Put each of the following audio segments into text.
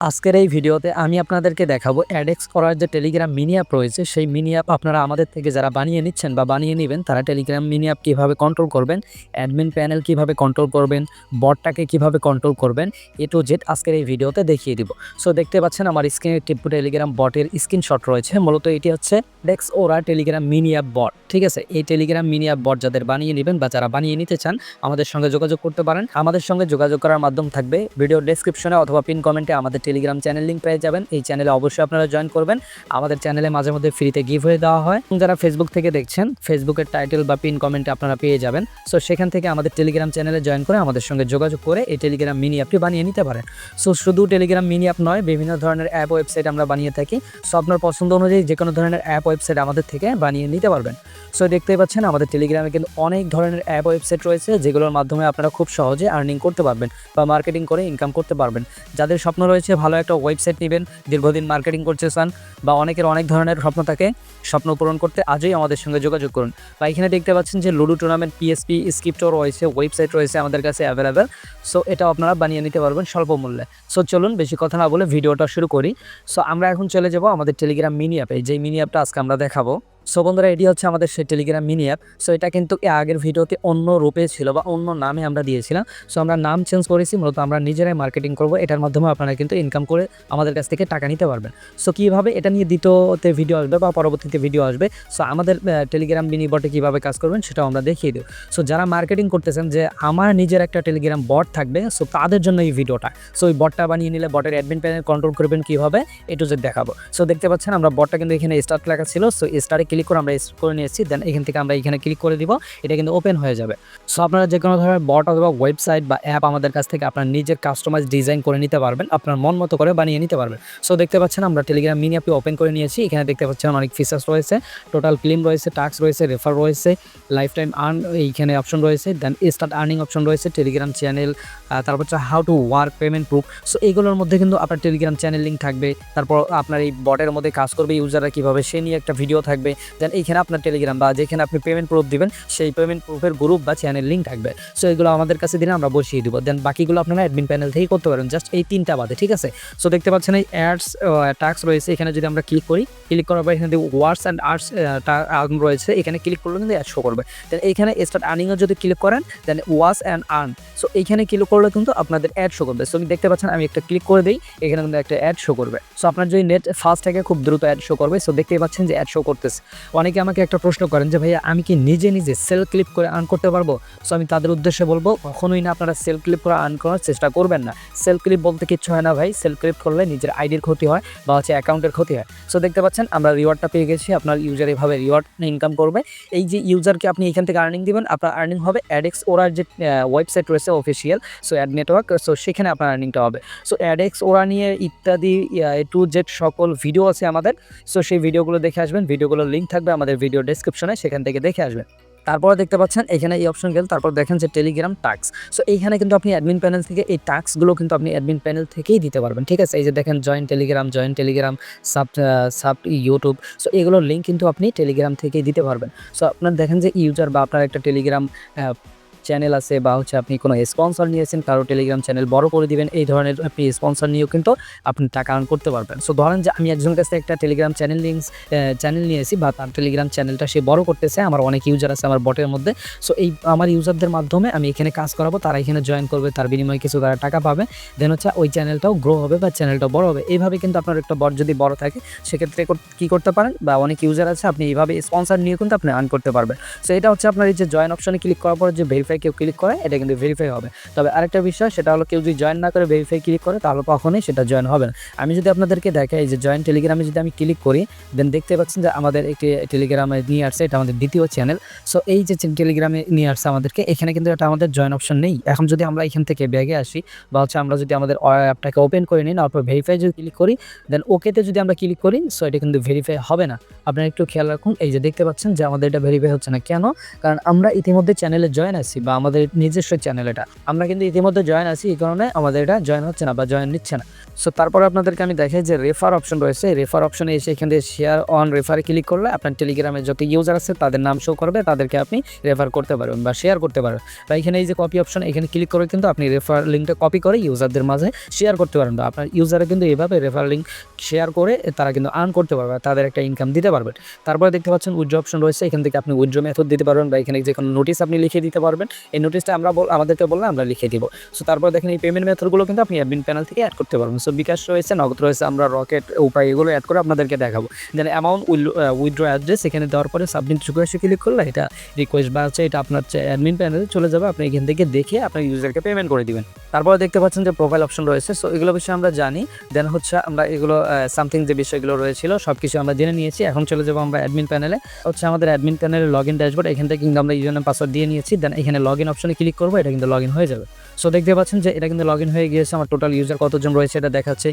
আজকের এই ভিডিওতে আমি আপনাদেরকে দেখাবো অ্যাডেক্স করার যে টেলিগ্রাম মিনি অ্যাপ রয়েছে সেই মিনি অ্যাপ আপনারা আমাদের থেকে যারা বানিয়ে নিচ্ছেন বা বানিয়ে নেবেন তারা টেলিগ্রাম মিনি অ্যাপ কীভাবে কন্ট্রোল করবেন, অ্যাডমিন প্যানেল কিভাবে কন্ট্রোল করবেন, বটটাকে কিভাবে কন্ট্রোল করবেন, এ টু জেড আজকের এই ভিডিওতে দেখিয়ে দিব। সো দেখতে পাচ্ছেন আমার স্ক্রিনে টিপু টেলিগ্রাম বটের স্ক্রিনশট রয়েছে। মূলত এটি হচ্ছে অ্যাডেক্স ওরা টেলিগ্রাম মিনি অ্যাপ বট। ঠিক আছে, এই টেলিগ্রাম মিনি অ্যাপ বট যাদের বানিয়ে নেবেন বা যারা বানিয়ে নিতে চান আমাদের সঙ্গে যোগাযোগ করতে পারেন। আমাদের সঙ্গে যোগাযোগ করার মাধ্যম থাকবে ভিডিও ডেসক্রিপশনে অথবা পিন কমেন্টে আমাদের টেলিগ্রাম চ্যানেল লিঙ্ক পেয়ে যাবেন। এই চ্যানেলে অবশ্যই আপনারা জয়েন করবেন। আমাদের চ্যানেলে মাঝে মধ্যে ফ্রিতে গিভ হয়ে দেওয়া হয়। যারা ফেসবুক থেকে দেখছেন ফেসবুকের টাইটেল বা পিন কমেন্টে আপনারা পেয়ে যাবেন। সো সেখান থেকে আমাদের টেলিগ্রাম চ্যানেলে জয়েন করে আমাদের সঙ্গে যোগাযোগ করে এই টেলিগ্রাম মিনি অ্যাপটি বানিয়ে নিতে পারেন। সো শুধু টেলিগ্রাম মিনি অ্যাপ নয়, বিভিন্ন ধরনের অ্যাপ ওয়েবসাইট আমরা বানিয়ে থাকি। সো আপনার পছন্দ অনুযায়ী যে কোনো ধরনের অ্যাপ ওয়েবসাইট আমাদের থেকে বানিয়ে নিতে পারবেন। সো দেখতেই পাচ্ছেন আমাদের টেলিগ্রামে কিন্তু অনেক ধরনের অ্যাপ ওয়েবসাইট রয়েছে যেগুলোর মাধ্যমে আপনারা খুব সহজে আর্নিং করতে পারবেন বা মার্কেটিং করে ইনকাম করতে পারবেন। যাদের স্বপ্ন রয়েছে ভালো একটা ওয়েবসাইট নেবেন, দীর্ঘদিন মার্কেটিং করতে চান বা অনেকের অনেক ধরনের স্বপ্ন থাকে, স্বপ্ন পূরণ করতে আজই আমাদের সঙ্গে যোগাযোগ করুন। বা এখানে দেখতে পাচ্ছেন যে লুডো টুর্নামেন্ট পিএসপি স্ক্রিপ্টও রয়েছে, ওয়েবসাইট রয়েছে আমাদের কাছে অ্যাভেলেবেল। সো এটাও আপনারা বানিয়ে নিতে পারবেন স্বল্প মূল্যে। সো চলুন বেশি কথা না বলে ভিডিওটা শুরু করি। সো আমরা এখন চলে যাব আমাদের টেলিগ্রাম মিনি অ্যাপে, যেই মিনি অ্যাপটা আজকে আমরা দেখাবো। সো বন্ধুরা, এটি হচ্ছে আমাদের সেই টেলিগ্রাম মিনি অ্যাপ। সো এটা কিন্তু আগের ভিডিওতে অন্য রূপে ছিল বা অন্য নামে আমরা দিয়েছিলাম। সো আমরা নাম চেঞ্জ করেছি, মূলত আমরা নিজেরাই মার্কেটিং করব। এটার মাধ্যমে আপনারা কিন্তু ইনকাম করে আমাদের কাছ থেকে টাকা নিতে পারবেন। সো কীভাবে এটা নিয়ে দ্বিতীয়তে ভিডিও আসবে বা পরবর্তীতে ভিডিও আসবে। সো আমাদের টেলিগ্রাম মিনি বটে কীভাবে কাজ করবেন সেটাও আমরা দেখিয়ে দেব। সো যারা মার্কেটিং করতেছেন যে আমার নিজের একটা টেলিগ্রাম বট থাকবে, সো তাদের জন্য এই ভিডিওটা। সো এই বটটা বানিয়ে নিলে বটের অ্যাডমিন প্যানেল কন্ট্রোল করবেন কীভাবে, এ টু জেড দেখাবো। সো দেখতে পাচ্ছেন আমরা বটটা কিন্তু এখানে স্টার্ট লেখা ছিল। সো স্টার্টে ক্লিক করে আমরা করে নিয়েছি। দেন এখান থেকে আমরা এখানে ক্লিক করে দিব, এটা কিন্তু ওপেন হয়ে যাবে। সো আপনারা যে কোনো ধরনের বট অথবা ওয়েবসাইট বা অ্যাপ আমাদের কাছ থেকে আপনার নিজের কাস্টমাইজ ডিজাইন করে নিতে পারবেন, আপনার মন মতো করে বানিয়ে নিতে পারবেন। সো দেখতে পাচ্ছেন আমরা টেলিগ্রাম মিনি অ্যাপটি ওপেন করে নিয়েছি। এখানে দেখতে পাচ্ছেন অনেক ফিচার্স রয়েছে, টোটাল ক্লেম রয়েছে, টাস্ক রয়েছে, রেফার রয়েছে, লাইফ টাইম আর্ন এইখানে অপশন রয়েছে, দেন স্টার্ট আর্নিং অপশন রয়েছে, টেলিগ্রাম চ্যানেল, তারপর হচ্ছে how to work, payment proof. So এইগুলোর মধ্যে কিন্তু আপনার টেলিগ্রাম চ্যানেল লিঙ্ক থাকবে। তারপর আপনার এই বটের মধ্যে কাজ করবে ইউজাররা কীভাবে সে নিয়ে একটা ভিডিও থাকবে। দেন এইখানে আপনার টেলিগ্রাম বা যেখানে আপনি পেমেন্ট প্রুফ দিবেন সেই পেমেন্ট প্রুফের গ্রুপ বা চ্যানেল লিঙ্ক থাকবে। সো এগুলো আমাদের কাছে দিলে আমরা বসিয়ে দিব। দেন বাকিগুলো আপনারা অ্যাডমিন প্যানেল থেকেই করতে পারেন, জাস্ট এই তিনটা বাদে। ঠিক আছে, সো দেখতে পাচ্ছেন এই অ্যাডস টাস্ক রয়েছে। এখানে যদি আমরা ক্লিক করি, ক্লিক করার পর এখানে ওয়ার্ডস অ্যান্ড আর্টস রয়েছে, এখানে ক্লিক করলে কিন্তু অ্যাড শো করবে। দেন এইখানে স্টার্ট আর্নিংও যদি ক্লিক করেন, দেন ওয়াচ অ্যান্ড আর্ন, সো এইখানে ক্লিক করলে কিন্তু আপনাদের অ্যাড শো করবে। সো দেখতে পাচ্ছেন আমি একটা ক্লিক করে দিই, এখানে কিন্তু একটা অ্যাড শো করবে। সো আপনার যদি নেট ফাস্ট থাকে খুব দ্রুত অ্যাড শো করবে। সো দেখতেই পাচ্ছেন যে অ্যাড শো করতেছে। অনেকে আমাকে একটা প্রশ্ন করেন যে ভাইয়া আমি কি নিজে নিজে সেল ক্লিপ করে আর্ন করতে পারবো? সো আমি তাদের উদ্দেশ্যে বলবো কখনোই না আপনারা সেল ক্লিপ করে আর্ন করার চেষ্টা করবেন না। সেল ক্লিপ বলতে কিচ্ছু হয় না ভাই, সেল ক্লিপ করলে নিজের আইডির ক্ষতি হয় বা হচ্ছে অ্যাকাউন্টের ক্ষতি হয়। সো দেখতে পাচ্ছেন আমরা রিওয়ার্ডটা পেয়ে গেছি। আপনার ইউজার এভাবে রিওয়ার্ড ইনকাম করবে। এই যে ইউজারকে আপনি এখান থেকে আর্নিং দিবেন, আপনার আর্নিং হবে অ্যাডেক্স ওরার যে ওয়েবসাইট রয়েছে official, so ad network, so সেখানে আপনার আর্নিংটা হবে। সো অ্যাডেক্স ওরা নিয়ে ইত্যাদি এ টু জেড সকল ভিডিও আছে আমাদের। সো সেই ভিডিওগুলো দেখে আসবেন, ভিডিওগুলোর লিঙ্ক থাকবে আমাদের ভিডিও ডেসক্রিপশনে, সেখান থেকে দেখে আসবেন। তারপরে দেখতে পাচ্ছেন এখানে এই অপশন গেল, তারপর দেখেন যে টেলিগ্রাম টাস্ক। সো এইখানে কিন্তু আপনি অ্যাডমিন প্যানেল থেকে এই টাস্কগুলো কিন্তু আপনি অ্যাডমিন প্যানেল থেকেই দিতে পারবেন। ঠিক আছে, এই যে দেখেন join Telegram sub YouTube, so এগুলোর লিঙ্ক কিন্তু আপনি টেলিগ্রাম থেকেই দিতে পারবেন। সো আপনার দেখেন যে ইউজার বা আপনার একটা টেলিগ্রাম চ্যানেল আছে বা হচ্ছে আপনি কোনো স্পন্সর নিয়েছেন, কারো টেলিগ্রাম চ্যানেল বড় করে দিবেন, এই ধরনের আপনি স্পন্সর নিয়েও কিন্তু আপনি টাকা আর্ন করতে পারবেন। সো ধরেন যে আমি একজনের কাছে একটা টেলিগ্রাম চ্যানেল নিয়েছি বা তার টেলিগ্রাম চ্যানেলটা সে বড় করতেছে, আমার অনেক ইউজার আছে আমার বটের মধ্যে। সো এই আমার ইউজারদের মাধ্যমে আমি এখানে কাজ করাবো, তারা এখানে জয়েন করবে, তার বিনিময়ে কিছু তারা টাকা পাবে। দেন হচ্ছে ওই চ্যানেলটাও গ্রো হবে বা চ্যানেলটাও বড় হবে। এইভাবে কিন্তু আপনার একটা বট যদি বড় থাকে সেক্ষেত্রে কী করতে পারেন, বা অনেক ইউজার আছে আপনি এইভাবে স্পন্সর নিয়ে কিন্তু আপনি আর্ন করতে পারবেন। সো এটা হচ্ছে আপনার এই যে জয়েন অপশনে ক্লিক করার পর যে ভেরিফাই কেউ ক্লিক করে, এটা কিন্তু ভেরিফাই হবে। তবে আরেকটা বিষয়, সেটা হলো কেউ যদি জয়েন না করে ভেরিফাই ক্লিক করে তাহলে কখনোই সেটা জয়েন হবে না। আমি যদি আপনাদেরকে দেখাই, এই যে জয়েন টেলিগ্রামে যদি আমি ক্লিক করি, দেন দেখতে পাচ্ছেন যে আমাদের একটি টেলিগ্রামে নিয়ে আসছে, এটা আমাদের দ্বিতীয় চ্যানেল। সো এই যে টেলিগ্রামে নিয়ে আসছে আমাদেরকে, এখানে কিন্তু এটা আমাদের জয়েন অপশন নেই। এখন যদি আমরা এখান থেকে ব্যাগে আসি বা হচ্ছে আমরা যদি আমাদের অ্যাপটাকে ওপেন করে নিই, তারপর ভেরিফাই যদি ক্লিক করি, দেন ওকেতে যদি আমরা ক্লিক করি, সো এটা কিন্তু ভেরিফাই হবে না। আপনারা একটু খেয়াল রাখুন, এই যে দেখতে পাচ্ছেন যে আমাদের এটা ভেরিফাই হচ্ছে না। কেন? কারণ আমরা ইতিমধ্যে চ্যানেলে জয়েন আছি বা আমাদের নিজস্ব চ্যানেল এটা। আমরা কিন্তু ইতিমধ্যে জয়েন আছি, এই কারণে আমাদের এটা জয়েন হচ্ছে না বা জয়েন নিচ্ছে না। সো তারপরে আপনাদেরকে আমি দেখাই যে রেফার অপশন রয়েছে। রেফার অপশনে এসে এখান থেকে শেয়ার অন রেফারে ক্লিক করলে আপনার টেলিগ্রামে যত ইউজার আছে তাদের নাম শো করবে, তাদেরকে আপনি রেফার করতে পারবেন বা শেয়ার করতে পারবেন। বা এখানে এই যে কপি অপশন, এখানে ক্লিক করে কিন্তু আপনি রেফার লিঙ্কটা কপি করে ইউজারদের মাঝে শেয়ার করতে পারেন। বা আপনার ইউজাররা কিন্তু এভাবে রেফার লিঙ্ক শেয়ার করে তারা কিন্তু আর্ন করতে পারবে, তাদের একটা ইনকাম দিতে পারবেন। তারপরে দেখতে পাচ্ছেন উইথড্র অপশন রয়েছে, এখান থেকে আপনি উইথড্র মেথড দিতে পারবেন বা এখানে যে কোনো নোটিশ আপনি লিখে দিতে পারবেন। এই নোটিশটা আমাদেরকে বললে আমরা লিখে দিব। সো তারপর দেখেন এই পেমেন্ট মেথডগুলো কিন্তু আপনি অ্যাডমিন প্যানেল থেকে অ্যাড করতে পারবেন। সো বিকাশ রয়েছে, নগদ রয়েছে, আমরা রকেট, উপায় এগুলো অ্যাড করে আপনাদেরকে দেখাবো। দেন অ্যামাউন্ট উইথড্র অ্যাড্রেস এখানে দেওয়ার পরে সাবমিট রিকোয়েস্টে ক্লিক করলে এটা রিকোয়েস্ট বা হচ্ছে এটা আপনার অ্যাডমিন প্যানেলে চলে যাবে, আপনি এখান থেকে দেখে আপনার ইউজারকে পেমেন্ট করে দিবেন। তারপরে দেখতে পাচ্ছেন যে প্রোফাইল অপশন রয়েছে। সো এগুলো বিষয়ে আমরা জানি। দেন হচ্ছে আমরা এগুলো সামথিং যে বিষয়গুলো রয়েছিল সব কিছু আমরা জেনে নিয়েছি। এখন চলে যাবো আমরা অ্যাডমিন প্যানেলে। হচ্ছে আমাদের অ্যাডমিন প্যানেলে লগ ইন ড্যাশবোর্ড, এখান থেকে কিন্তু আমরা ইউজার নেম পাসওয়ার্ড দিয়ে নিয়েছি। দেন এখানে লগ ইন অপশনে ক্লিক করবো, এটা কিন্তু লগ ইন হয়ে যাবে। সো দেখতে পাচ্ছেন যে এটা কিন্তু লগ ইন হয়ে গিয়েছে। আমার টোটাল ইউজার কতজন রয়েছে এটা দেখাচ্ছে,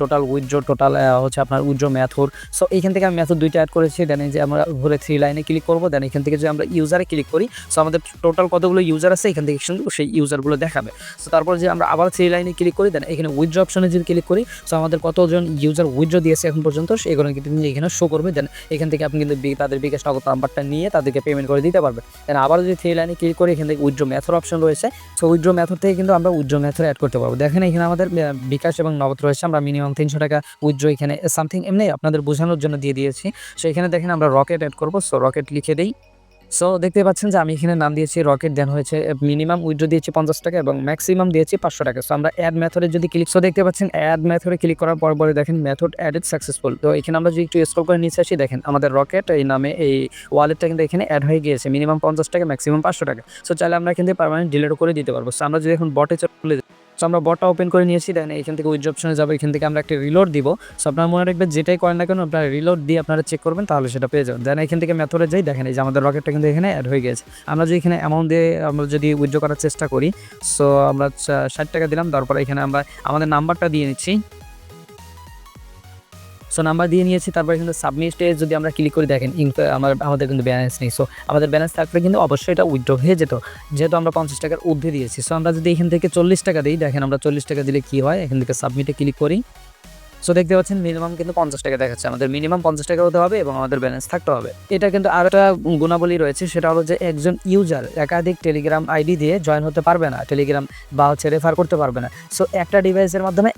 টোটাল উইথড্র, টোটাল হচ্ছে আপনার উইথড্র মেথড। সো এইখান থেকে আমি মেথড দুইটা অ্যাড করেছি। দেন এই যে আমরা ঘুরে 3 লাইনে ক্লিক করবো। দেন এখান থেকে যদি আমরা ইউজারে ক্লিক করি, সো আমাদের টোটাল কতগুলো ইউজার আছে এখান থেকে কিন্তু সেই ইউজারগুলো দেখাবে। সো তারপর যে আমরা আবার 3 লাইনে ক্লিক করি, দেন এখানে উইথড্র অপশনে যদি ক্লিক করি, সো আমাদের কতজন ইউজার উইথড্র দিয়েছে এখন পর্যন্ত সেগুলো কিন্তু এখানে শো করবে। দেন এখান থেকে আপনি কিন্তু তাদের বিকাশ নগদ নাম্বারটা নিয়ে তাদেরকে পেমেন্ট করে দিতে পারবেন। দেন আবার যদি 3 লাইনে ক্লিক করি, এখান থেকে উইথড্র মেথড অপশন রয়েছে। সো উইথড্র মেথড থেকে কিন্তু আমরা উইথড্র মেথড অ্যাড করতে পারবো। দেখেন এখানে আমাদের বিকাশ এবং নগদ রয়েছে, আমরা মিনিমাম 300 টাকা উইথড্র এখানে সামথিং এমনি আপনাদের বোঝানোর জন্য দিয়ে দিয়েছি। সো এখানে দেখেন আমরা রকেট অ্যাড করবো। সো রকেট লিখে দেই। সো দেখতে পাচ্ছেন যে আমি এখানে নাম দিয়েছি রকেট। দেন হয়েছে মিনিমাম উইথড্র দিয়েছি 50 টাকা এবং ম্যাক্সিমাম দিয়েছি 500 টাকা। সো আমরা অ্যাড মেথডে যদি ক্লিক, সো দেখতে পাচ্ছেন অ্যাড মেথডে ক্লিক করার পরে দেখেন মেথড অ্যাডেড সাকসেসফুল। তো এখানে আমরা যদি একটু স্ক্রল করে নিচে আসি, দেখেন আমাদের রকেট এই নামে এই ওয়ালেটটা কিন্তু এখানে অ্যাড হয়ে গিয়েছে, মিনিমাম 50 টাকা, ম্যাক্সিমাম 500 টাকা। সো চাইলে আমরা এখান থেকে পার্মানেন্ট ডিলিট করে দিতে পারবো। সো আমরা যদি এখন বটে চলে, সো আমরা বটটা ওপেন করে নিয়েছি। দেন এখান থেকে উইথড্র অপশনে যাবো, এখান থেকে আমরা একটা রিলোড দিব। সো আপনারা মনে রাখবেন যেটাই করেন না কেন আপনারা রিলোড দিয়ে আপনারা চেক করবেন, তাহলে সেটা পেয়ে যাবেন। দেন এখান থেকে মেথডে যাই, দেখেন এই যে আমাদের রকেটটা কিন্তু এখানে অ্যাড হয়ে গেছে। আমরা যদি এখানে অ্যামাউন্ট দিয়ে আমরা যদি উইথড্র করার চেষ্টা করি, সো আমরা 60 টাকা দিলাম। তারপরে এখানে আমরা আমাদের নাম্বারটা দিয়ে নিচ্ছি। সো নাম্বার দিয়ে নিয়েছি। তারপরে কিন্তু সাবমিটে যদি আমরা ক্লিক করে দেখেন আমাদের কিন্তু ব্যালেন্স নেই। সো আমাদের ব্যালেন্স থাকলে কিন্তু অবশ্যই এটা উইথড্র হয়ে যেত, যেহেতু আমরা 50 টাকার ঊর্ধ্বে দিয়েছি। সো আমরা যদি এখান থেকে 40 টাকা দিই, দেখেন আমরা 40 টাকা দিলে কি হয়, এখান থেকে সাবমিটে ক্লিক করি। সো দেখতে পাচ্ছেন মিনিমাম কিন্তু 50 টাকা দেখাচ্ছে, আমাদের মিনিমাম 50 টাকা হতে হবে এবং আমাদের ব্যালেন্স থাকতে হবে। এটা কিন্তু আরও একটা গুণাবলী রয়েছে, সেটা হলো যে একজন ইউজার একাধিক টেলিগ্রাম আইডি দিয়ে জয়েন হতে পারবে না, টেলিগ্রাম বা হচ্ছে রেফার করতে পারবে না। সো একটা ডিভাইসের মাধ্যমে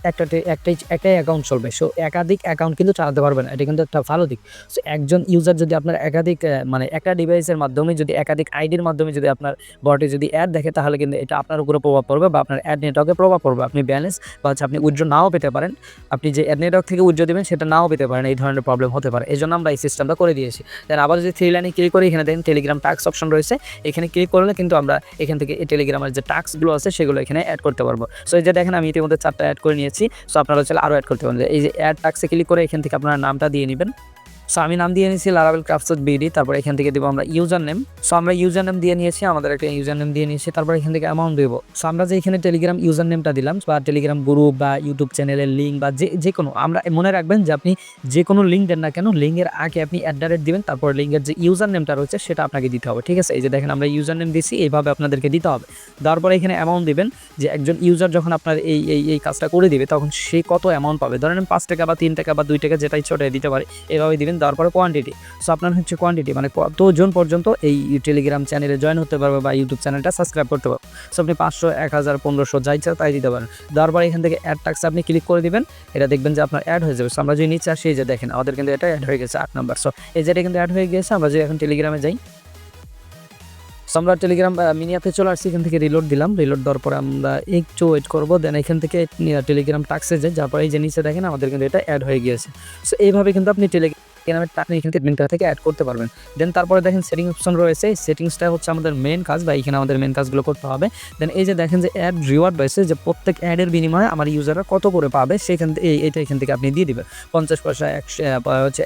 একটাই অ্যাকাউন্ট চলবে। সো একাধিক অ্যাকাউন্ট কিন্তু চালাতে পারবে না, এটা কিন্তু একটা ভালো দিক। সো একজন ইউজার যদি আপনার একাধিক মানে একটা ডিভাইসের মাধ্যমে যদি একাধিক আইডির মাধ্যমে যদি আপনার বটে যদি অ্যাড দেখে, তাহলে কিন্তু এটা আপনার উপরে প্রভাব পড়বে বা আপনার অ্যাড নেটওয়ার্কে প্রভাব পড়বে। আপনি ব্যালেন্স বা হচ্ছে আপনি উইথড্র নাও পেতে পারেন, আপনি যে নেটওয়ার্ক থেকে উইথড্র দেবেন সেটা নাও পেতে পারেন, এই ধরনের প্রবলেম হতে পারে। এই জন্য আমরা এই সিস্টেমটা করে দিয়েছি। দেন আবার যদি 3 লাইনে ক্লিক করি, এখানে দেখেন টেলিগ্রাম টাস্ক অপশন রয়েছে, এখানে ক্লিক করলে কিন্তু আমরা এখান থেকে এই টেলিগ্রামের যে টাস্কগুলো আছে সেগুলো এখানে অ্যাড করতে পারবো। সো এই যে দেখেন আমি ইতিমধ্যে 4টা অ্যাড করে নিয়েছি। সো আপনারা চাইলে আরও অ্যাড করতে পারেন। এই যে অ্যাড টাস্কে ক্লিক করে এখান থেকে আপনার নামটা দিয়ে নেবেন। সো আমি নাম দিয়ে নিয়েছি লারাবেল ক্রাফটস বিডি। তারপর এখান থেকে দেবো আমরা ইউজার নেম। সো আমরা ইউজার নেম দিয়ে নিয়েছি, আমাদের একটা ইউজার নেম দিয়ে নিয়েছি। তারপর এখান থেকে অ্যামাউন্ট দেবো। সো আমরা যে এখানে টেলিগ্রাম ইউজার নেমটা দিলাম বা টেলিগ্রাম গ্রুপ বা ইউটিউব চ্যানেলের লিঙ্ক বা যে কোনো, আমরা মনে রাখবেন যে আপনি যে কোনো লিঙ্ক দেন না কেন, লিঙ্কের আগে আপনি @@ দিবেন, তারপর লিঙ্কের যে ইউজার নেমটা রয়েছে সেটা আপনাকে দিতে হবে, ঠিক আছে? এই যে দেখেন আমরা ইউজার নেম দিয়েছি, এইভাবে আপনাদেরকে দিতে হবে। তারপর এখানে অ্যামাউন্ট দিবেন, যে একজন ইউজার যখন আপনার এই কাজটা করে দিবে তখন সে কত অ্যামাউন্ট পাবে। ধরেন 5 টাকা বা 3 টাকা বা 2 টাকা যেটা ইচ্ছা ওটাই দিতে পারে, এভাবে দিবেন। তারপরে কোয়ান্টিটি, সো আপনার হচ্ছে কোয়ান্টিটি মানে কতজন পর্যন্ত এই টেলিগ্রাম চ্যানেলে জয়েন হতে পারবে বা ইউটিউব চ্যানেলটা সাবস্ক্রাইব করতে পারবে। সো আপনি 500, 1000, 1500 যা ইচ্ছা তাই দিতে পারেন। তারপর এখান থেকে অ্যাড টাস্ক আপনি ক্লিক করে দিবেন, এটা দেখবেন যে আপনার অ্যাড হয়ে যাবে। সো আমরা যদি নিচে আসি, যে দেখেন আমাদের কিন্তু এটা অ্যাড হয়ে গেছে 8 নাম্বার। সো এই যেটা কিন্তু অ্যাড হয়ে গিয়েছে। আমরা যদি এখন টেলিগ্রামে যাই, সো আমরা টেলিগ্রাম মিনিয়াতে চলে আসছি, এখান থেকে রিলোড দিলাম। রিলোড দেওয়ার পরে আমরা একটু ওয়েট করবো। দেন এখান থেকে টেলিগ্রাম টাস্কে যাই, যার পরে এই যে নিচে দেখেন আমাদের কিন্তু এটা অ্যাড হয়ে গিয়েছে। সো এইভাবে কিন্তু আপনি আপনি এখান থেকে অ্যাড করতে পারবেন। দেন তারপরে দেখেন সেটিং অপশন রয়েছে, সেটিংসটা হচ্ছে আমাদের মেন কাজ বা এখানে আমাদের মেন কাজগুলো করতে হবে। দেন এই যে দেখেন যে অ্যাড রিওয়ার্ড রয়েছে, যে প্রত্যেক অ্যাডের বিনিময়ে আমার ইউজাররা কত করে পাবে সেখান থেকে এইটা এখান থেকে আপনি দিয়ে দিবেন। 50 পয়সা,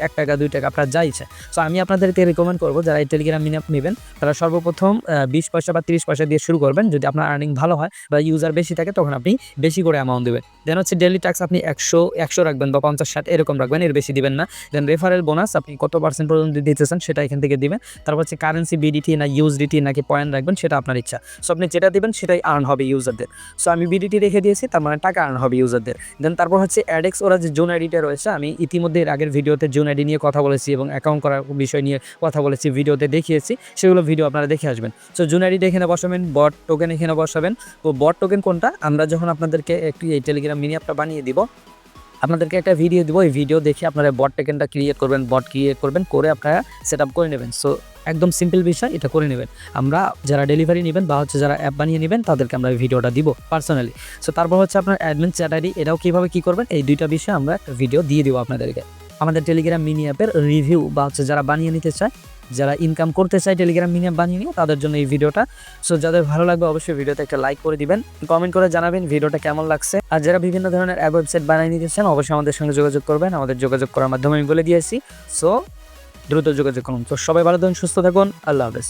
1 টাকা, 2 টাকা, আপনার যা ইচ্ছা। সো আমি আপনাদেরকে রিকমেন্ড করবো যারা এই টেলিগ্রাম মিনিয়াপ নেবেন তারা সর্বপ্রথম 20 পয়সা বা 30 পয়সা দিয়ে শুরু করবেন। যদি আপনার আর্নিং ভালো হয় বা ইউজার বেশি থাকে তখন আপনি বেশি করে অ্যামাউন্ট দেবেন। দেন হচ্ছে ডেইলি ট্যাক্স আপনি 100 রাখবেন বা 50, 60 এরকম রাখবেন, এর বেশি দিবেন না। দেন রেফারেল বোনাস আপনি কত % পর্যন্ত দিতেছেন সেটা এখান থেকে দিবেন। তারপর হচ্ছে কারেন্সি বিডিটি না ইউএসডিটি নাকি পয়েন্ট রাখবেন সেটা আপনার ইচ্ছা। সো আপনি যেটা দিবেন সেটাই আর্ন হবে ইউজারদের। সো আমি বিডিটি রেখে দিয়েছি, তার মানে টাকা আর্ন হবে ইউজারদের। দেন তারপর হচ্ছে অ্যাডেক্স ওরা যে জোন আইডিটা রয়েছে, আমি ইতিমধ্যে এর আগের ভিডিওতে জোন আইডি নিয়ে কথা বলেছি এবং অ্যাকাউন্ট করার বিষয় নিয়ে কথা বলেছি, ভিডিওতে দেখিয়েছি, সেগুলো ভিডিও আপনারা দেখে আসবেন। সো জোন আইডিটা এখানে বসাবেন, বট টোকেন এখানে বসাবেন। তো বট টোকেন কোনটা, আমরা যখন আপনাদেরকে একটি এই টেলিগ্রাম মিনি অ্যাপটা বানিয়ে দিব, আপনাদেরকে একটা ভিডিও দিব, এই ভিডিও দেখে আপনারা বট টোকেনটা ক্রিয়েট করবেন, বট ক্রিয়েট করবেন, করে আপনারা সেট আপ করে নেবেন। সো একদম সিম্পল বিষয়, এটা করে নেবেন। আমরা যারা ডেলিভারি নেবেন বা হচ্ছে যারা অ্যাপ বানিয়ে নেবেন তাদেরকে আমরা এই ভিডিওটা দিব পার্সোনালি। সো তারপর হচ্ছে আপনার অ্যাডমিন চ্যাট আইডি, এটাও কীভাবে কী করবেন, এই দুইটা বিষয়ে আমরা একটা ভিডিও দিয়ে দিব আপনাদেরকে। আমাদের টেলিগ্রাম মিনি অ্যাপের রিভিউ বা হচ্ছে যারা বানিয়ে নিতে চায়, যারা ইনকাম করতে চায় টেলিগ্রাম মিনি অ্যাপ বানিয়ে নিয়ে, তাদের জন্য এই ভিডিওটা। সো যাদের ভালো লাগবে অবশ্যই ভিডিওতে একটা লাইক করে দিবেন, কমেন্ট করে জানাবেন ভিডিওটা কেমন লাগছে। আর যারা বিভিন্ন ধরনের অ্যাপ ওয়েবসাইট বানিয়ে নিতে চান অবশ্যই আমাদের সঙ্গে যোগাযোগ করবেন, আমাদের যোগাযোগ করার মাধ্যমে আমি বলে দিয়েছি। সো দ্রুত যোগাযোগ করুন। তো সবাই ভালো থাকুন, সুস্থ থাকুন, আল্লাহ হাফেজ।